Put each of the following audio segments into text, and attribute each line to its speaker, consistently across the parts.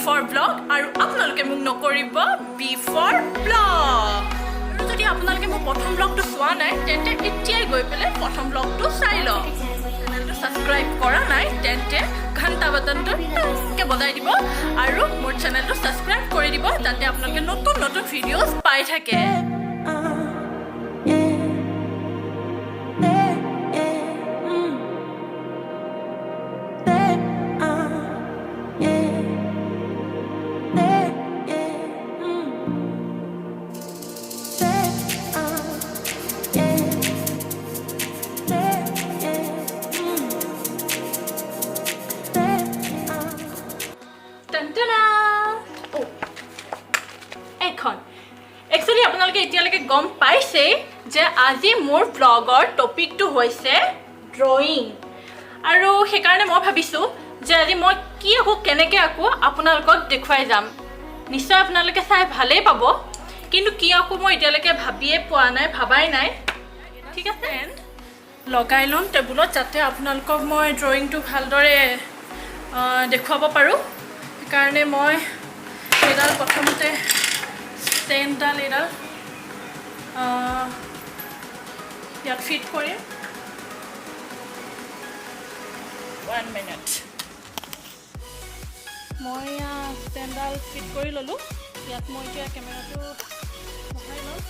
Speaker 1: for vlog আৰু আপোনালোকে মোক নকৰিব B for blog আৰু যদি আপোনালোকে মোৰ প্ৰথম vlogটো চোৱা নাই তেন্তে এতিয়াই গৈ পেলাই প্ৰথম vlogটো চাই লওক চেনেলটো সাবস্ক্ৰাইব কৰা নাই তেন্তে ঘণ্টা বাটনটো কে বজাই দিব আৰু মোৰ চেনেলটো সাবস্ক্ৰাইব কৰি দিব যাতে আপোনালোকে নতুন নতুন ভিডিঅ'ছ পাই থাকে Actually, আপোনালোকে এতিয়ালৈকে গম পাইছে যে আজি মোৰ ব্লগৰ টপিকটো হৈছে ড্ৰয়িং আৰু সেইকাৰণে মই ভাবিছো যে আজি মই কি আকো কেনেকৈ আকো আপোনালোকক দেখুৱাই যাম নিশ্চয় আপোনালোকে চাই ভালেই পাব কিন্তু কি আকো মই এতিয়ালৈকে ভাবিয়ে পোৱা নাই ভাবাই নাই ঠিক আছে লগাই লম টেবুলত যাতে আপোনালোকক মই ড্ৰয়িংটো ভালদৰে দেখুৱাব পাৰো সেইকাৰণে মই এডাল প্ৰথমতে ষ্টেণ্ডডাল এডাল ইয়াত ফিট কৰিম 1 মিনিট মই ষ্টেণ্ডডাল ফিট কৰি ল'লোঁ ইয়াত মই এতিয়া কেমেৰাটো বহাই ল'ম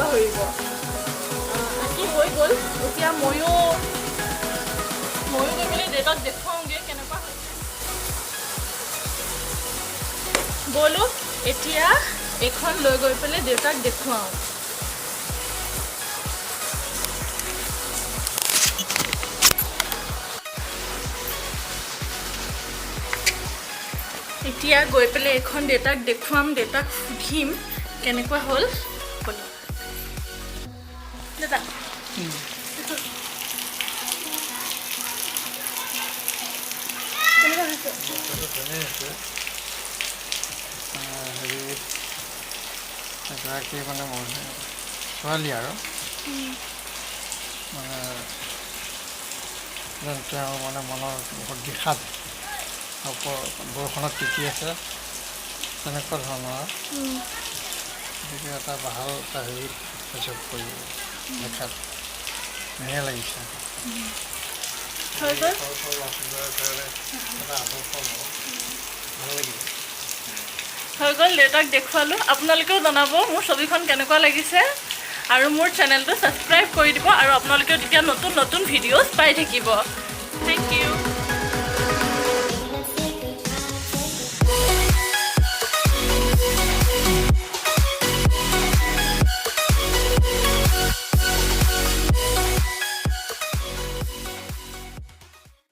Speaker 1: পাহৰিব কি হৈ গ'ল এতিয়া ময়ো গৈ পেলাই দেউতাক দেখুৱাওঁগৈ কেনেকুৱা হৈছে ব'লো এতিয়া এইখন লৈ গৈ পেলাই দেউতাক দেখুৱাওঁ এতিয়া গৈ পেলাই এখন দেউতাক দেখুৱাম দেউতাক সুধিম কেনেকুৱা হ'ল ব'লো দেউতা কেনেকুৱা হৈছে
Speaker 2: এগৰাকী মানে ছোৱালী আৰু মানে তেওঁ মানে মনৰ বহুত বিষাদ বৰষুণত তিতি আছে তেনেকুৱা ধৰণৰ গতিকে এটা ভাল এটা হেৰিত সুযোগ কৰিব দেখাত ধুনীয়া লাগিছে
Speaker 1: হৈ গ'ল
Speaker 2: ভাল লাগিব
Speaker 1: হৈ গ'ল দেউতাক দেখুৱালোঁ আপোনালোকেও জনাব মোৰ ছবিখন কেনেকুৱা লাগিছে আৰু মোৰ চেনেলটো ছাবস্ক্ৰাইব কৰি দিব আৰু আপোনালোকেও তেতিয়া নতুন নতুন ভিডিঅ'জ পাই থাকিব